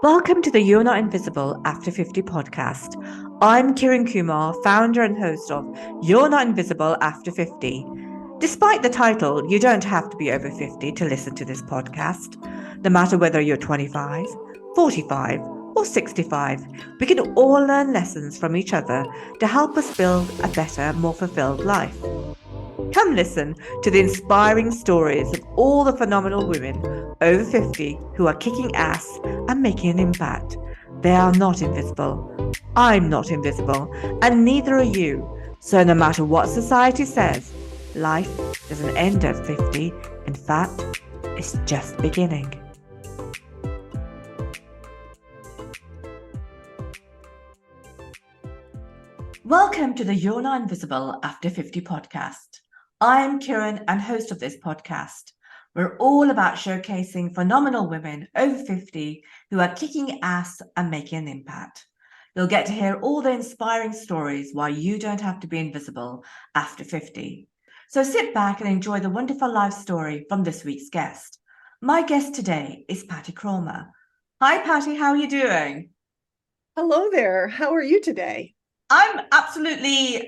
Welcome to the You're Not Invisible After 50 podcast. I'm Kiran Kumar, founder and host of You're Not Invisible After 50. Despite the title, you don't have to be over 50 to listen to this podcast. No matter whether you're 25, 45, or 65, we can all learn lessons from each other to help us build a better, more fulfilled life. Come listen to the inspiring stories of all the phenomenal women over 50 who are kicking ass and making an impact. They are not invisible. I'm not invisible, and neither are you. So, no matter what society says, life doesn't end at 50. In fact, it's just beginning. Welcome to the You're Not Invisible After 50 podcast. I'm Kiran and host of this podcast. We're all about showcasing phenomenal women over 50 who are kicking ass and making an impact. You'll get to hear all the inspiring stories why you don't have to be invisible after 50. So sit back and enjoy the wonderful life story from this week's guest. My guest today is Pattie Craumer. Hi, Pattie, how are you doing? Hello there. How are you today? I'm absolutely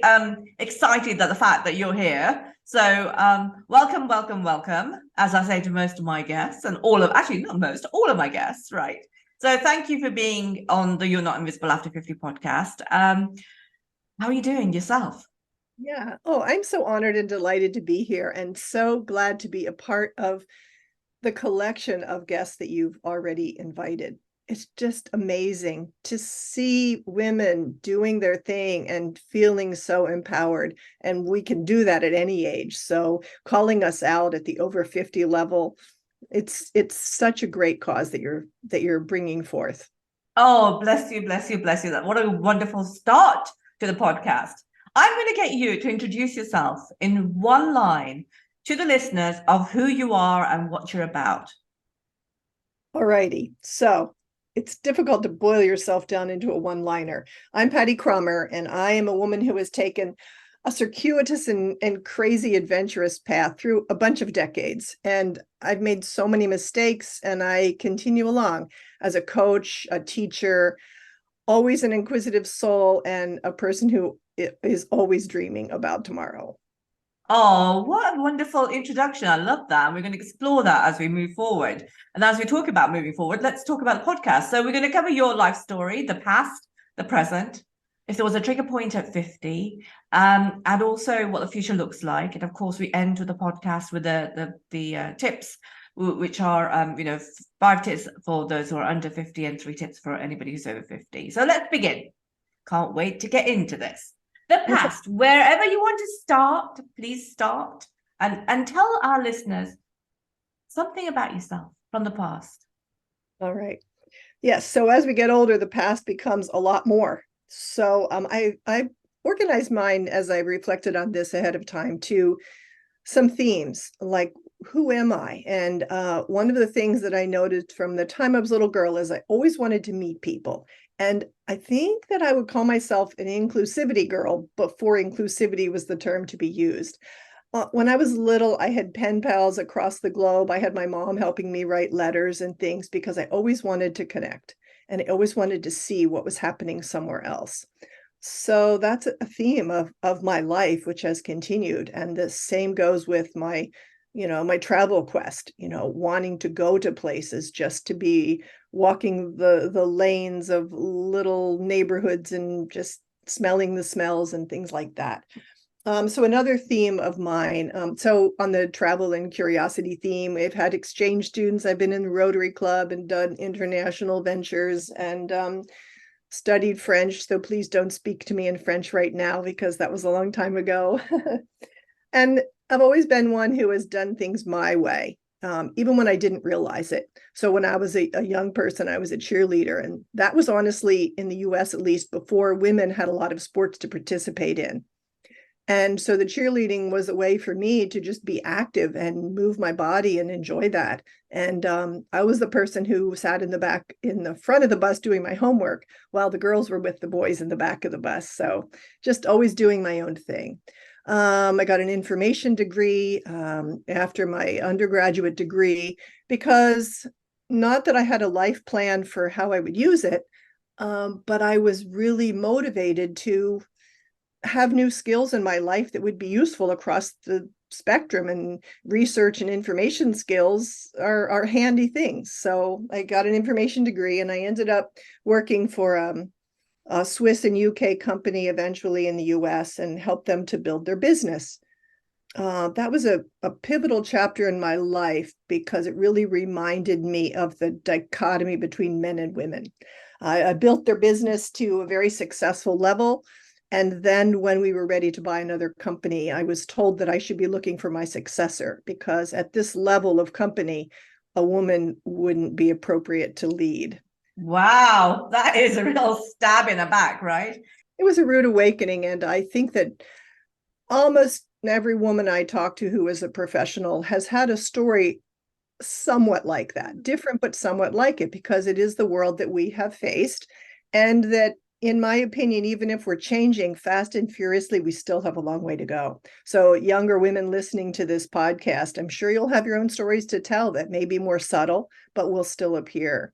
excited at the fact that you're here. So welcome, welcome, welcome, as I say to most of my guests and actually not most, all of my guests, right? So thank you for being on the You're Not Invisible After 50 podcast. How are you doing yourself? Yeah. Oh, I'm so honored and delighted to be here and so glad to be a part of the collection of guests that you've already invited. It's just amazing to see women doing their thing and feeling so empowered. And we can do that at any age. So calling us out at the over 50 level, it's such a great cause that you're bringing forth. Oh, bless you, bless you, bless you. What a wonderful start to the podcast. I'm going to get you to introduce yourself in one line to the listeners of who you are and what you're about. All righty. So it's difficult to boil yourself down into a one-liner. I'm Pattie Craumer, and I am a woman who has taken a circuitous and crazy adventurous path through a bunch of decades. And I've made so many mistakes, and I continue along as a coach, a teacher, always an inquisitive soul, and a person who is always dreaming about tomorrow. Oh, what a wonderful introduction. I love that. And we're going to explore that as we move forward. And as we talk about moving forward, let's talk about the podcast. So we're going to cover your life story, the past, the present, if there was a trigger point at 50, and also what the future looks like. And of course, we end with the podcast with the tips, which are 5 tips for those who are under 50 and 3 tips for anybody who's over 50. So let's begin. Can't wait to get into this. The past, wherever you want to start, please start and tell our listeners something about yourself from the past. All right. Yes. So as we get older, the past becomes a lot more. So I organized mine as I reflected on this ahead of time to some themes like who am I? And one of the things that I noticed from the time I was a little girl is I always wanted to meet people. And I think that I would call myself an inclusivity girl before inclusivity was the term to be used. When I was little, I had pen pals across the globe. I had my mom helping me write letters and things because I always wanted to connect and I always wanted to see what was happening somewhere else. So that's a theme of my life, which has continued. And the same goes with my travel quest, wanting to go to places just to be walking the lanes of little neighborhoods and just smelling the smells and things like that. So another theme of mine, so on the travel and curiosity theme, we've had exchange students. I've been in the Rotary Club and done international ventures and studied French. So please don't speak to me in French right now because that was a long time ago. And I've always been one who has done things my way, even when I didn't realize it. So when I was a young person, I was a cheerleader. And that was honestly, in the US at least, before women had a lot of sports to participate in. And so the cheerleading was a way for me to just be active and move my body and enjoy that. And I was the person who sat in the front of the bus doing my homework while the girls were with the boys in the back of the bus. So just always doing my own thing. I got an information degree after my undergraduate degree because not that I had a life plan for how I would use it, but I was really motivated to have new skills in my life that would be useful across the spectrum, and research and information skills are handy things. So I got an information degree, and I ended up working for a Swiss and UK company eventually in the US, and helped them to build their business. That was a pivotal chapter in my life because it really reminded me of the dichotomy between men and women. I built their business to a very successful level. And then when we were ready to buy another company, I was told that I should be looking for my successor, because at this level of company, a woman wouldn't be appropriate to lead. Wow, that is a real stab in the back, right? It was a rude awakening. And I think that almost every woman I talk to who is a professional has had a story somewhat like that, different, but somewhat like it, because it is the world that we have faced. And that, in my opinion, even if we're changing fast and furiously, we still have a long way to go. So younger women listening to this podcast, I'm sure you'll have your own stories to tell that may be more subtle, but will still appear.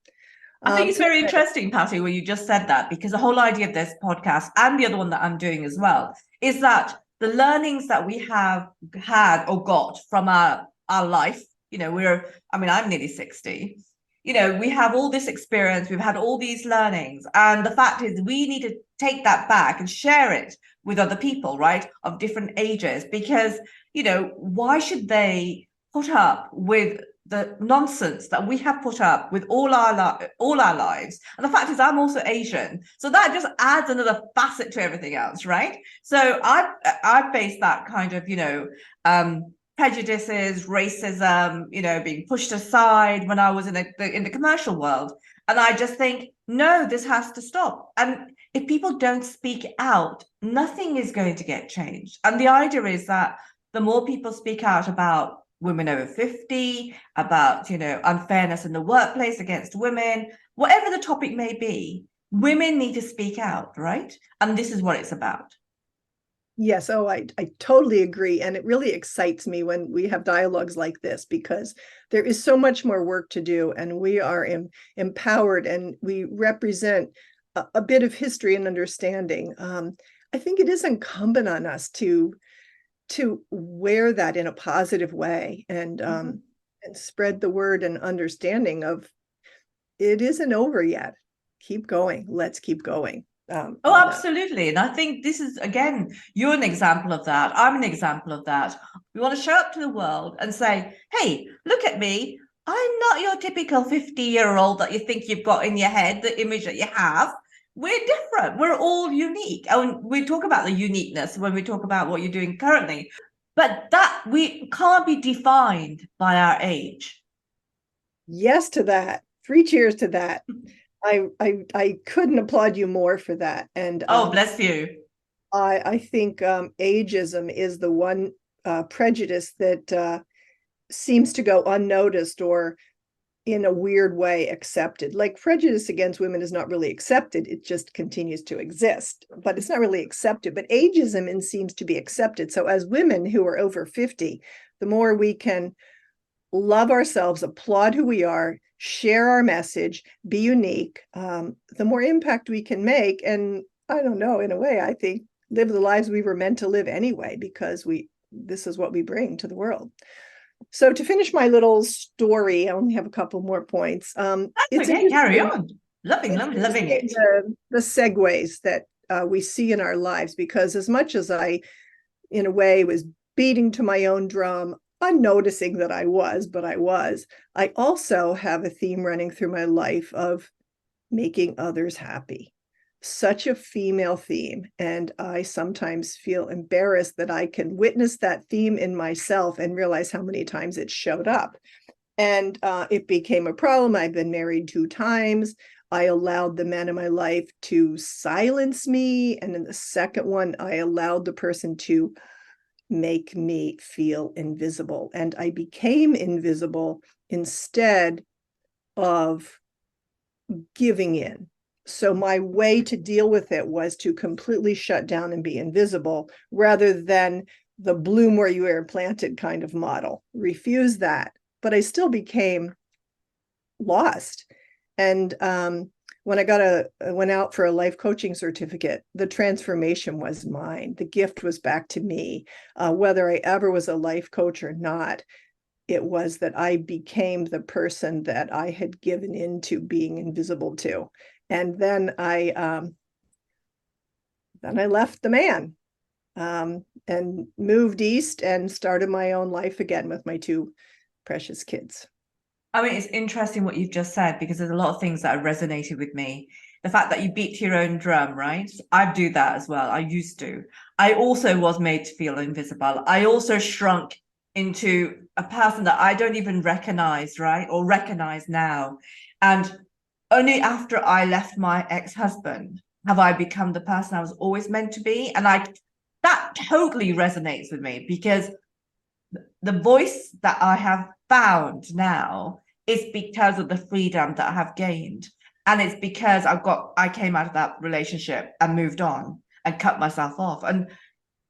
I think it's very interesting, Patty, when you just said that, because the whole idea of this podcast and the other one that I'm doing as well is that the learnings that we have had or got from our life, I'm nearly 60. We have all this experience, we've had all these learnings. And the fact is, we need to take that back and share it with other people, right, of different ages, because, why should they put up with the nonsense that we have put up with all our lives? And the fact is, I'm also Asian, so that just adds another facet to everything else, right? So I faced that kind of prejudices, racism, being pushed aside when I was in the commercial world. And I just think, no, this has to stop. And if people don't speak out, nothing is going to get changed. And the idea is that the more people speak out about women over 50, about, unfairness in the workplace against women, whatever the topic may be, women need to speak out, right? And this is what it's about. Yes. Oh, I totally agree. And it really excites me when we have dialogues like this, because there is so much more work to do, and we are empowered, and we represent a bit of history and understanding. I think it is incumbent on us to wear that in a positive way, and spread the word and understanding of it isn't over yet. Keep going. Let's keep going. Absolutely. And I think this is, again, you're an example of that. I'm an example of that. We want to show up to the world and say, hey, look at me. I'm not your typical 50-year-old that you think you've got in your head, the image that you have. We're different. We're all unique. And we talk about the uniqueness when we talk about what you're doing currently. But that we can't be defined by our age. Yes to that. 3 cheers to that. I couldn't applaud you more for that. And bless you. I think ageism is the one prejudice that seems to go unnoticed, or in a weird way accepted. Like, prejudice against women is not really accepted. It just continues to exist, but it's not really accepted. But ageism seems to be accepted. So as women who are over 50, the more we can love ourselves, applaud who we are, share our message, be unique, the more impact we can make. And I don't know, in a way, I think live the lives we were meant to live anyway, because this is what we bring to the world. So to finish my little story, I only have a couple more points. That's okay, carry on. Loving it. The segues that we see in our lives, because as much as I, in a way, was beating to my own drum, unnoticing that I also have a theme running through my life of making others happy. Such a female theme. And I sometimes feel embarrassed that I can witness that theme in myself and realize how many times it showed up. And it became a problem. I've been married 2 times. I allowed the men in my life to silence me. And in the second one, I allowed the person to make me feel invisible. And I became invisible instead of giving in. So my way to deal with it was to completely shut down and be invisible, rather than the bloom where you are planted kind of model. Refuse that. But I still became lost. And when I went out for a life coaching certificate, the transformation was mine. The gift was back to me. Whether I ever was a life coach or not, it was that I became the person that I had given into being invisible to. And then I left the man and moved east and started my own life again with my two precious kids. I mean, it's interesting what you've just said, because there's a lot of things that have resonated with me. The fact that you beat to your own drum, right? I do that as well. I used to. I also was made to feel invisible. I also shrunk into a person that I don't even recognize, right? Or recognize now. And only after I left my ex-husband have I become the person I was always meant to be. And that totally resonates with me, because the voice that I have found now is because of the freedom that I have gained. And it's because I came out of that relationship and moved on and cut myself off. And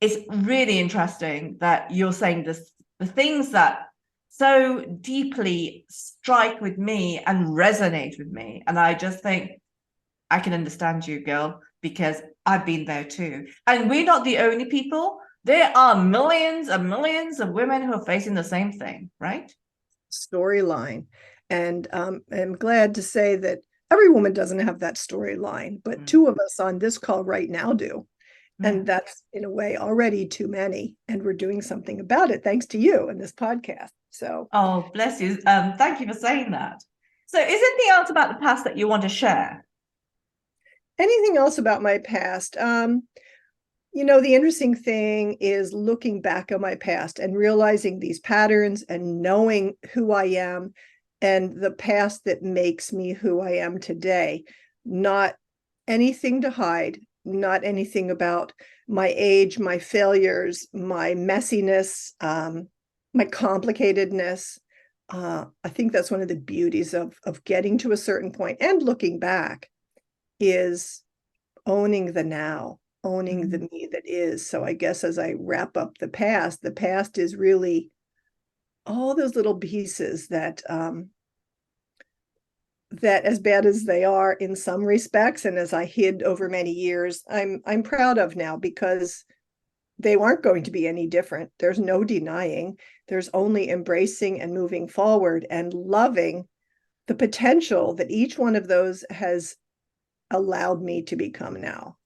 it's really interesting that you're saying this, the things that so deeply strike with me and resonate with me. And I just think I can understand you, girl, because I've been there too. And we're not the only people. There are millions and millions of women who are facing the same thing, right? Storyline. And I'm glad to say that every woman doesn't have that storyline, but two of us on this call right now do. And that's, in a way, already too many. And we're doing something about it, thanks to you and this podcast. So, oh, bless you. Thank you for saying that. So, is anything else about the past that you want to share? Anything else about my past? The interesting thing is looking back on my past and realizing these patterns and knowing who I am and the past that makes me who I am today. Not anything to hide, not anything about my age, my failures, my messiness, my complicatedness. I think that's one of the beauties of getting to a certain point and looking back is owning the now, owning the me that is. So I guess as I wrap up the past is really all those little pieces that that, as bad as they are in some respects, and as I hid over many years, I'm proud of now, because they weren't going to be any different. There's no denying. There's only embracing and moving forward and loving the potential that each one of those has allowed me to become now.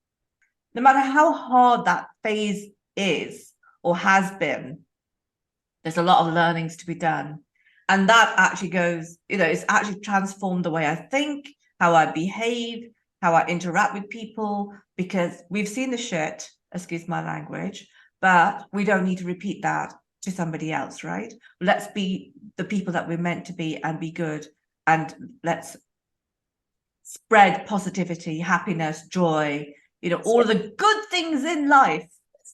No matter how hard that phase is or has been, there's a lot of learnings to be done. And that actually goes, it's actually transformed the way I think, how I behave, how I interact with people, because we've seen the shit, excuse my language, but we don't need to repeat that to somebody else, right? Let's be the people that we're meant to be and be good. And let's spread positivity, happiness, joy, all of the good things in life.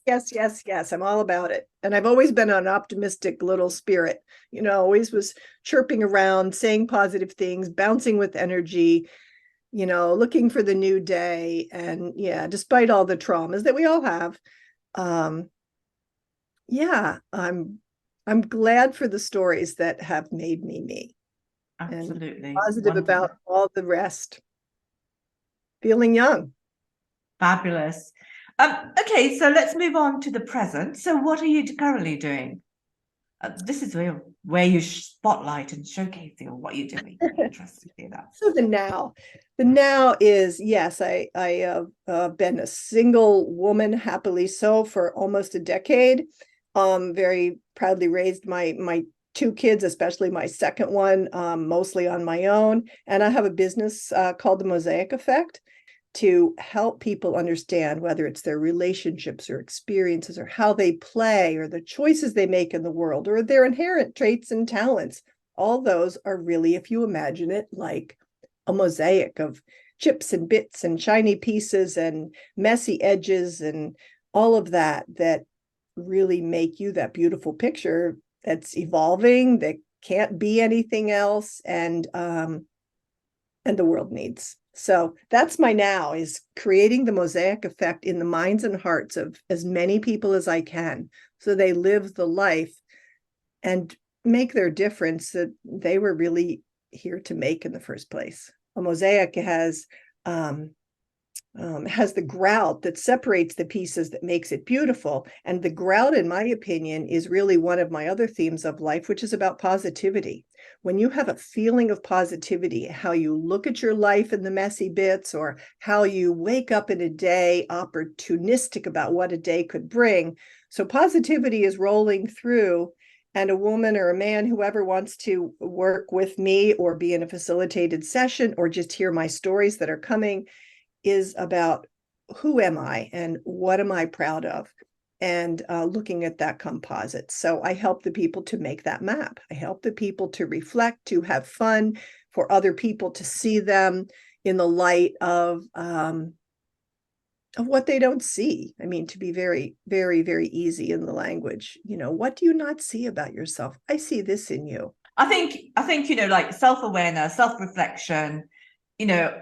Yes. I'm all about it. And I've always been an optimistic little spirit, always was chirping around, saying positive things, bouncing with energy, looking for the new day. And despite all the traumas that we all have, I'm glad for the stories that have made me. Absolutely. And positive Wonderful. about all the rest. Feeling young. Fabulous. Okay, so let's move on to the present. So what are you currently doing? This is where you spotlight and showcase what you're doing. I'm interested to hear that. So the now is, yes, I have been a single woman, happily so, for almost a decade. Very proudly raised my two kids, especially my second one, mostly on my own. And I have a business called the Mosaic Effect, to help people understand whether it's their relationships or experiences or how they play or the choices they make in the world or their inherent traits and talents. All those are really, if you imagine it, like a mosaic of chips and bits and shiny pieces and messy edges and all of that really make you that beautiful picture that's evolving, that can't be anything else, and the world needs. So that's my now, is creating the mosaic effect in the minds and hearts of as many people as I can, so they live the life and make their difference that they were really here to make in the first place. A mosaic has the grout that separates the pieces that makes it beautiful. And the grout, in my opinion, is really one of my other themes of life, which is about positivity. When you have a feeling of positivity, how you look at your life in the messy bits, or how you wake up in a day opportunistic about what a day could bring. So positivity is rolling through, and a woman or a man, whoever wants to work with me or be in a facilitated session or just hear my stories that are coming, is about who am I and what am I proud of, and looking at that composite. So I help the people to make that map. I help the people to reflect, to have fun, for other people to see them in the light of what they don't see. I mean, to be very, very, very easy in the language. What do you not see about yourself? I see this in you. I think, like self-awareness, self-reflection,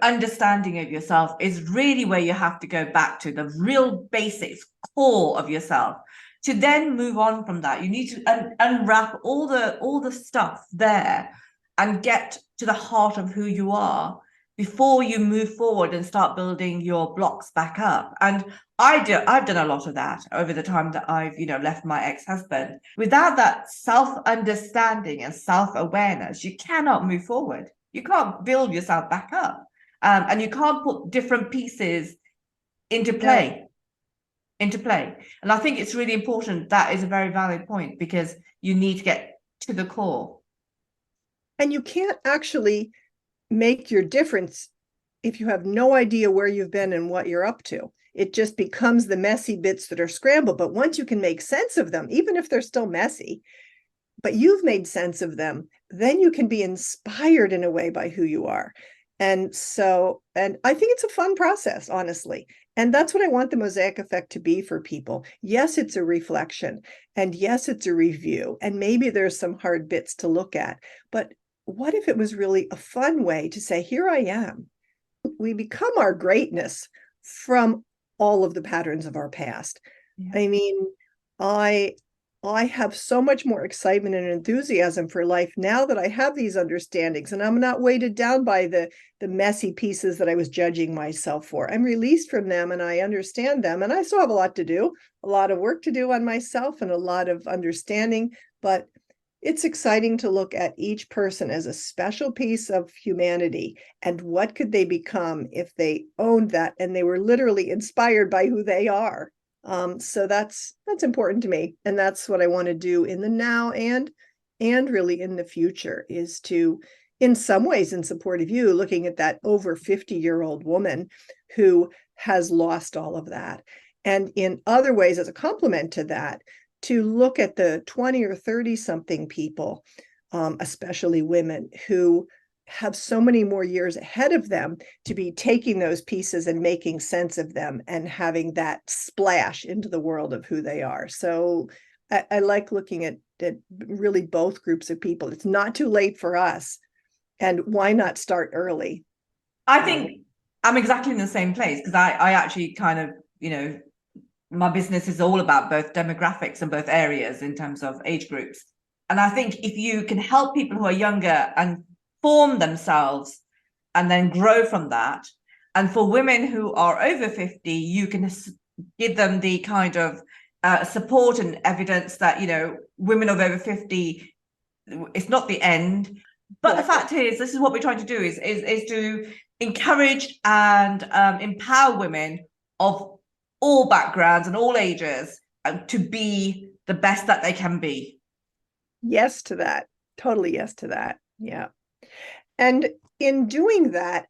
understanding of yourself is really where you have to go back to the real basics, core of yourself. To then move on from that, you need to unwrap all the stuff there and get to the heart of who you are before you move forward and start building your blocks back up. And I've done a lot of that over the time that I've, left my ex-husband. Without that self-understanding and self-awareness, you cannot move forward. You can't build yourself back up. And you can't put different pieces into play. And I think it's really important. That is a very valid point, because you need to get to the core. And you can't actually make your difference if you have no idea where you've been and what you're up to. It just becomes the messy bits that are scrambled. But once you can make sense of them, even if they're still messy, but you've made sense of them, then you can be inspired in a way by who you are. And I think it's a fun process, honestly. And that's what I want the Mosaic Effect to be for people. Yes, it's a reflection, and yes, it's a review, and maybe there's some hard bits to look at. But what if it was really a fun way to say, here I am? We become our greatness from all of the patterns of our past. Yeah. I mean, I have so much more excitement and enthusiasm for life now that I have these understandings, and I'm not weighted down by the messy pieces that I was judging myself for. I'm released from them, and I understand them, and I still have a lot to do, a lot of work to do on myself, and a lot of understanding. But it's exciting to look at each person as a special piece of humanity, and what could they become if they owned that and they were literally inspired by who they are. So that's important to me, and that's what I want to do in the now and really in the future, is to, in some ways, in support of you, looking at that over 50-year-old woman who has lost all of that, and in other ways, as a complement to that, to look at the 20 or 30 something people, especially women, who have so many more years ahead of them to be taking those pieces and making sense of them and having that splash into the world of who they are. So I like looking at really both groups of people. It's not too late for us, and why not start early? I think I'm exactly in the same place, because I actually kind of, my business is all about both demographics and both areas in terms of age groups. And I think if you can help people who are younger and form themselves and then grow from that, and for women who are over 50, you can give them the kind of support and evidence that, women of over 50, it's not the end. But the fact is, this is what we're trying to do, is to encourage and empower women of all backgrounds and all ages to be the best that they can be. Yes to that. Totally yes to that. Yeah. And in doing that,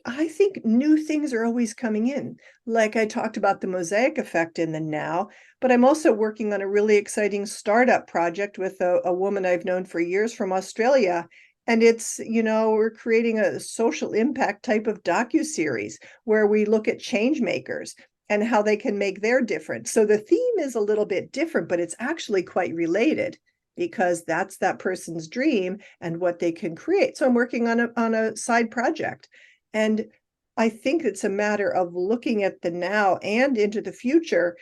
I think new things are always coming in. Like I talked about the Mosaic Effect in the now, but I'm also working on a really exciting startup project with a woman I've known for years from Australia. And it's, we're creating a social impact type of docuseries where we look at change makers and how they can make their difference. So the theme is a little bit different, but it's actually quite related, because that's that person's dream and what they can create. So I'm working on a side project. And I think it's a matter of looking at the now and into the future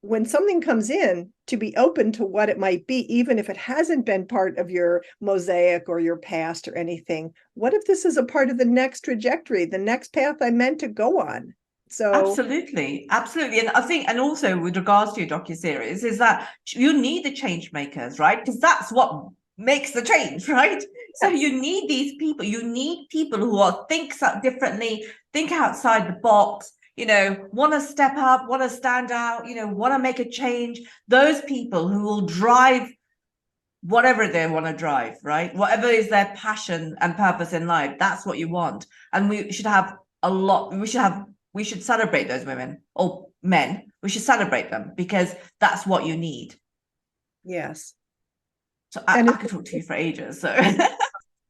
when something comes in, to be open to what it might be, even if it hasn't been part of your mosaic or your past or anything. What if this is a part of the next trajectory, the next path I meant to go on? So Absolutely, absolutely. And I think, and also with regards to your docuseries, is that you need the change makers, right? Because that's what makes the change, right? So yes, you need these people, you need people who are think differently, think outside the box, want to step up, want to stand out, want to make a change. Those people who will drive whatever they want to drive, right? Whatever is their passion and purpose in life, that's what you want. And we should have a lot, we should celebrate those women or men. We should celebrate them because that's what you need. yes. So And I could talk to you for ages. So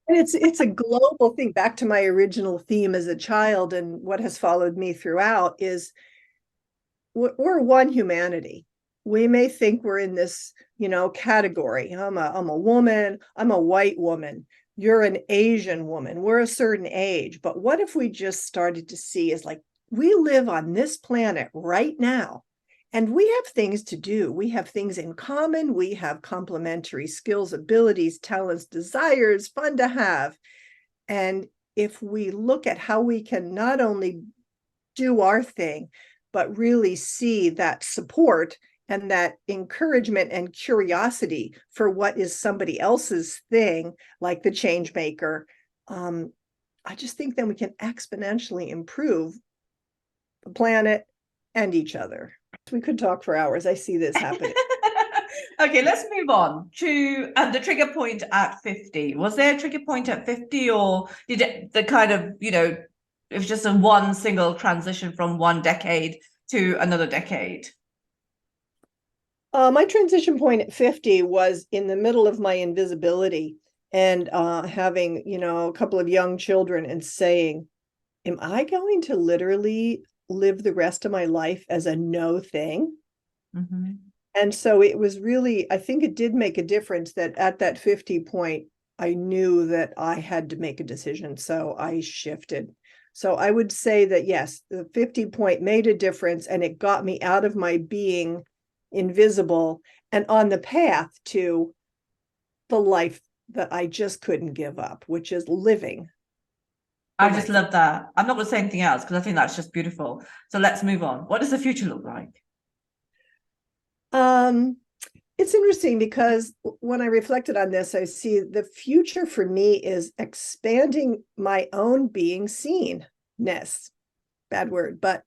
it's a global thing. Back to my original theme as a child, and what has followed me throughout is we're one humanity. We may think we're in this, category. I'm a woman, I'm a white woman, you're an Asian woman, we're a certain age. But what if we just started to see is like we live on this planet right now, and we have things to do. We have things in common. We have complementary skills, abilities, talents, desires, fun to have. And if we look at how we can not only do our thing, but really see that support and that encouragement and curiosity for what is somebody else's thing, like the change maker, I just think then we can exponentially improve the planet and each other. We could talk for hours. I see this happening. okay, let's move on to the trigger point at 50. Was there a trigger point at 50, or did it the kind of, it was just a one single transition from one decade to another decade? My transition point at 50 was in the middle of my invisibility and having, a couple of young children and saying, am I going to literally live the rest of my life as a no thing? Mm-hmm. And so it was really, I think it did make a difference that at that 50 point, I knew that I had to make a decision. So I shifted. So I would say that yes, the 50 point made a difference, and it got me out of my being invisible and on the path to the life that I just couldn't give up, which is living for I my just love that. I'm not going to say anything else because I think that's just beautiful. So let's move on. What does the future look like? um it's interesting because when I reflected on this, I see the future for me is expanding my own being seenness. Bad word, but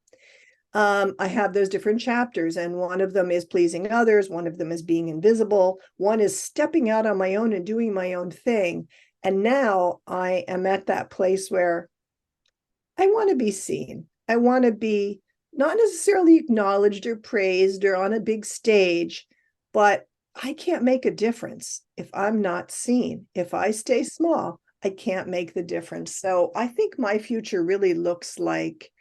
I have those different chapters, and one of them is pleasing others, one of them is being invisible, one is stepping out on my own and doing my own thing. And now I am at that place where I want to be seen. I want to be not necessarily acknowledged or praised or on a big stage, but I can't make a difference if I'm not seen. If I stay small, I can't make the difference. So I think my future really looks like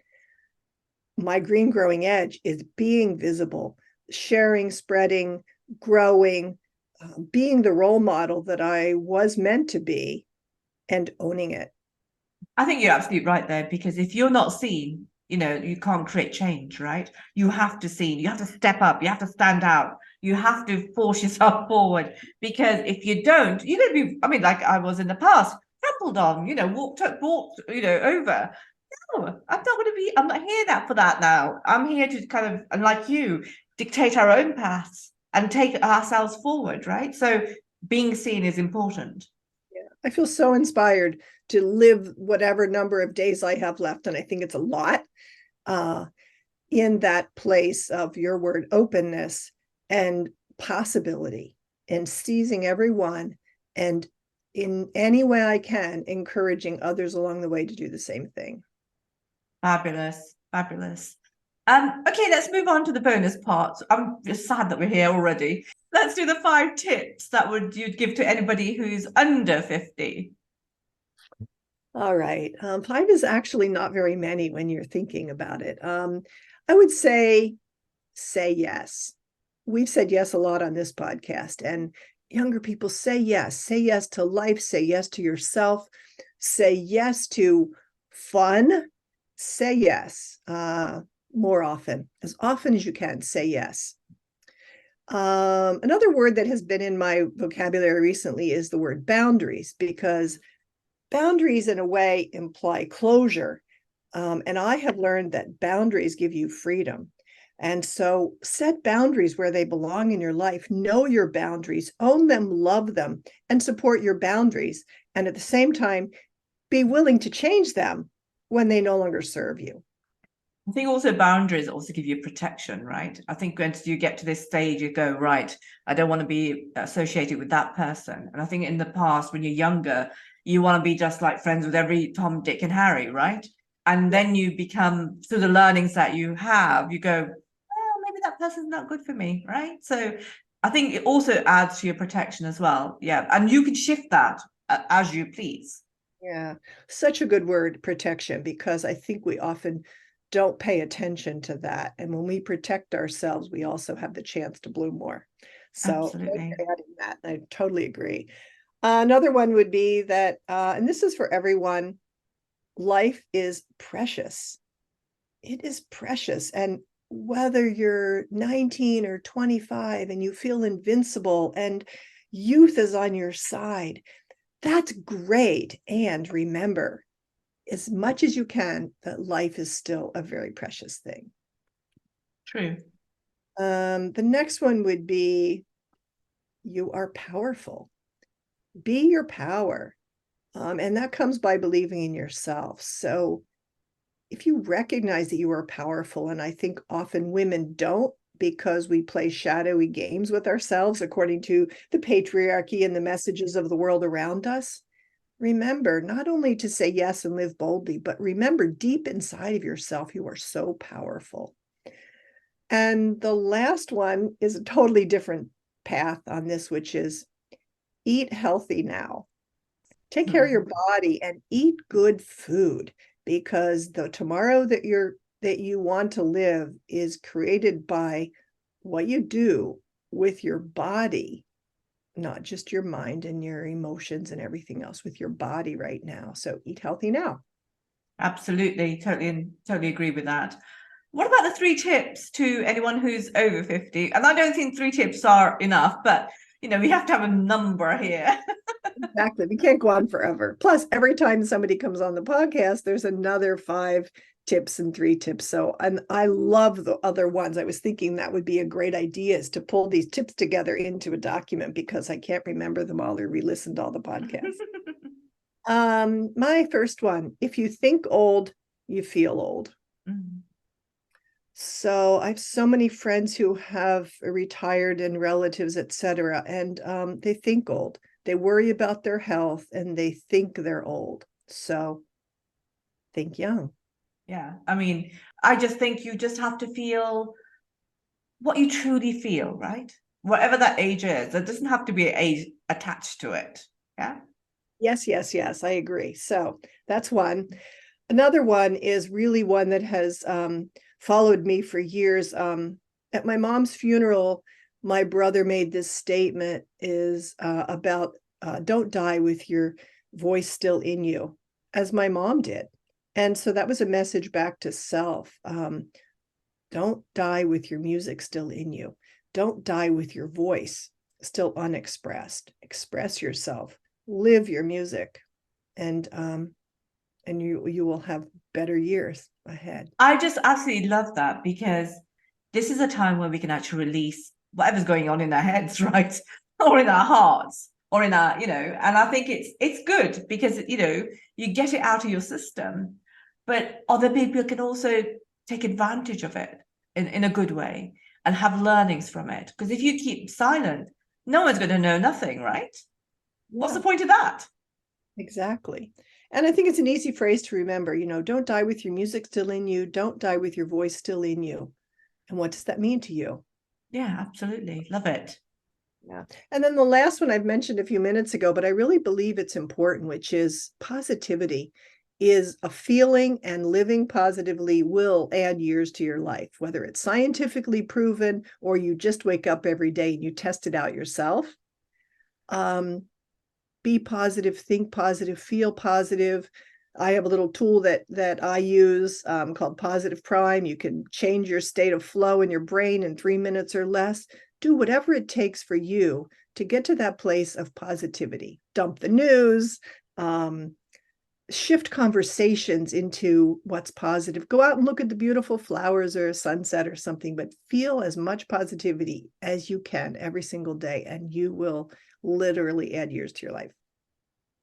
my green growing edge is being visible, sharing, spreading, growing, being the role model that I was meant to be, and owning it. I think you're absolutely right there because if you're not seen, you can't create change, right? You have to see, you have to step up, you have to stand out, you have to force yourself forward because if you don't, you're going to be, I mean, like I was in the past, trampled on, walked, over. No, I'm not here for that now. I'm here to kind of, and like you, dictate our own paths and take ourselves forward, right? So being seen is important. Yeah, I feel so inspired to live whatever number of days I have left, and I think it's a lot, uh, in that place of your word openness and possibility, and seizing everyone, and in any way I can, encouraging others along the way to do the same thing. Fabulous, fabulous. Okay, let's move on to the bonus part. I'm just sad that we're here already. Let's do the 5 tips that you'd give to anybody who's under 50. All right. 5 is actually not very many when you're thinking about it. I would say yes. We've said yes a lot on this podcast, and younger people say yes. Say yes to life, say yes to yourself, say yes to fun, say yes more often as you can. Say yes. Another word that has been in my vocabulary recently is the word boundaries, because boundaries in a way imply closure. And I have learned that boundaries give you freedom. And so set boundaries where they belong in your life. Know your boundaries, own them, love them, and support your boundaries. And at the same time, be willing to change them when they no longer serve you. I think also boundaries also give you protection, right? I think when you get to this stage, you go, right, I don't want to be associated with that person. And I think in the past, when you're younger, you want to be just like friends with every Tom, Dick, and Harry, right? And then you become, through the learnings that you have, you go, well, maybe that person's not good for me, right? So I think it also adds to your protection as well. Yeah. And you can shift that as you please. Yeah, such a good word, protection, because I think we often don't pay attention to that. And when we protect ourselves, we also have the chance to bloom more. So thanks Absolutely. for adding that. I totally agree. Another one would be that, and this is for everyone, life is precious. It is precious. And whether you're 19 or 25 and you feel invincible and youth is on your side, that's great. And remember, as much as you can, that life is still a very precious thing. True. The next one would be you are powerful. Be your power. And that comes by believing in yourself. So if you recognize that you are powerful, and I think often women don't, because we play shadowy games with ourselves according to the patriarchy and the messages of the world around us, remember not only to say yes and live boldly, but remember deep inside of yourself, you are so powerful. And the last one is a totally different path on this, which is eat healthy now. Take care of your body and eat good food, because the tomorrow that you want to live is created by what you do with your body, not just your mind and your emotions and everything else, with your body right now. So eat healthy now. Absolutely, totally agree with that. What about the 3 tips to anyone who's over 50? And I don't think 3 tips are enough, but we have to have a number here. Exactly. We can't go on forever. Plus, every time somebody comes on the podcast, there's another 5 tips and 3 tips. So, and I love the other ones. I was thinking that would be a great idea, is to pull these tips together into a document, because I can't remember them all or re-listen to all the podcasts. My first one, if you think old, you feel old. Mm. So I have so many friends who have retired and relatives, etc., and they think old. They worry about their health and they think they're old. So think young. Yeah, I mean, I just think you just have to feel what you truly feel, right? Whatever that age is, there doesn't have to be an age attached to it. Yeah. Yes, yes, yes, I agree. So that's one. Another one is really one that has followed me for years. At my mom's funeral, my brother made this statement is about don't die with your voice still in you, as my mom did. And so that was a message back to self. Don't die with your music still in you. Don't die with your voice still unexpressed. Express yourself, live your music, and you will have better years ahead. I just absolutely love that, because this is a time where we can actually release whatever's going on in our heads, right? Or in our hearts, or in our, and I think it's good, because you get it out of your system, but other people can also take advantage of it in a good way and have learnings from it. Because if you keep silent, no one's going to know nothing, right? What's Yeah, the point of that? exactly. And I think it's an easy phrase to remember, don't die with your music still in you. Don't die with your voice still in you. And what does that mean to you? Yeah, absolutely. Love it. Yeah. And then the last one I've mentioned a few minutes ago, but I really believe it's important, which is positivity is a feeling, and living positively will add years to your life, whether it's scientifically proven or you just wake up every day and you test it out yourself. Be positive, think positive, feel positive. I have a little tool that I use called Positive Prime. You can change your state of flow in your brain in 3 minutes or less. do whatever it takes for you to get to that place of positivity. Dump the news, shift conversations into what's positive. Go out and look at the beautiful flowers or a sunset or something, but feel as much positivity as you can every single day, and you will literally add years to your life.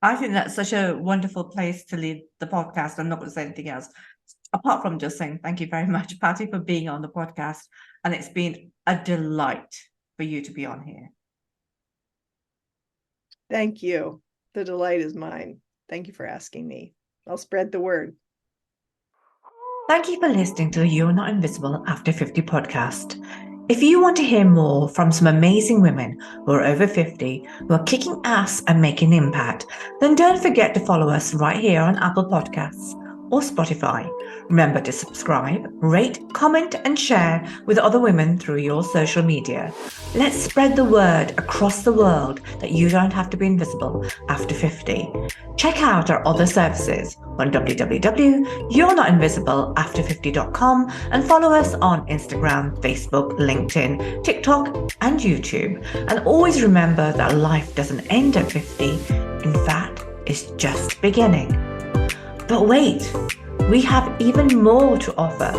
I think that's such a wonderful place to leave the podcast. I'm not going to say anything else, apart from just saying thank you very much, Pattie, for being on the podcast. And it's been a delight for you to be on here. Thank you. The delight is mine. Thank you for asking me. I'll spread the word. Thank you for listening to the You're Not Invisible After 50 podcast. If you want to hear more from some amazing women who are over 50, who are kicking ass and making impact, then don't forget to follow us right here on Apple Podcasts or Spotify. Remember to subscribe, rate, comment, and share with other women through your social media. Let's spread the word across the world that you don't have to be invisible after 50. Check out our other services on www.yournotinvisibleafter50.com and follow us on Instagram, Facebook, LinkedIn, TikTok, and YouTube. And always remember that life doesn't end at 50. In fact, it's just beginning. But wait, we have even more to offer.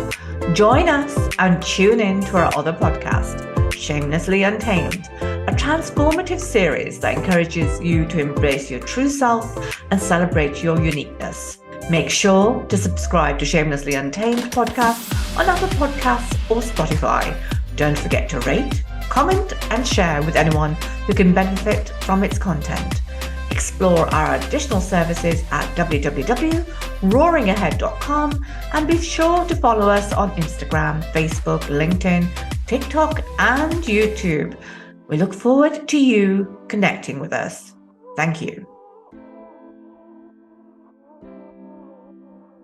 Join us and tune in to our other podcast, Shamelessly Untamed, a transformative series that encourages you to embrace your true self and celebrate your uniqueness. Make sure to subscribe to Shamelessly Untamed podcast on Apple Podcasts or Spotify. Don't forget to rate, comment, and share with anyone who can benefit from its content. Explore our additional services at www.roaringahead.com and be sure to follow us on Instagram, Facebook, LinkedIn, TikTok, and YouTube. We look forward to you connecting with us. Thank you.